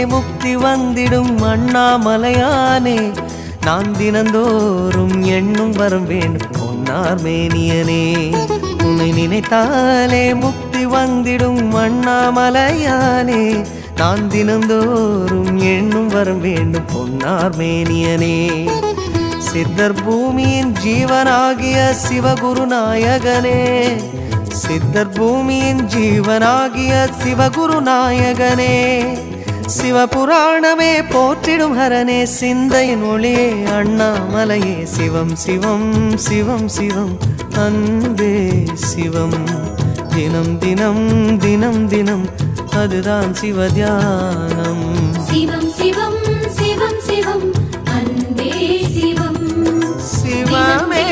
முக்தி வந்திடும் அண்ணாமலையானே நான் தினந்தோறும் எண்ணும் வரம் வேண்டும் பொன்னார் மேனியனே உன்னை நினைத்தாலே முக்தி வந்திடும் அண்ணாமலையானே நான் தினந்தோறும் எண்ணும் வரம் வேண்டும் பொன்னார் மேனியனே சித்தர் பூமியின் ஜீவனாகிய சிவகுரு நாயகனே சித்தர் பூமியின் ஜீவனாகிய சிவகுரு நாயகனே சிவபுராணமே போற்றிடும் ஹரனே சிந்தையின் ஒளியே அண்ணாமலையே சிவம் சிவம் சிவம் சிவம் அன்பே சிவம் தினம் தினம் தினம் தினம் அதுதான் சிவதியானம் சிவம் சிவம் சிவம் சிவம் அன்பே சிவம் சிவமே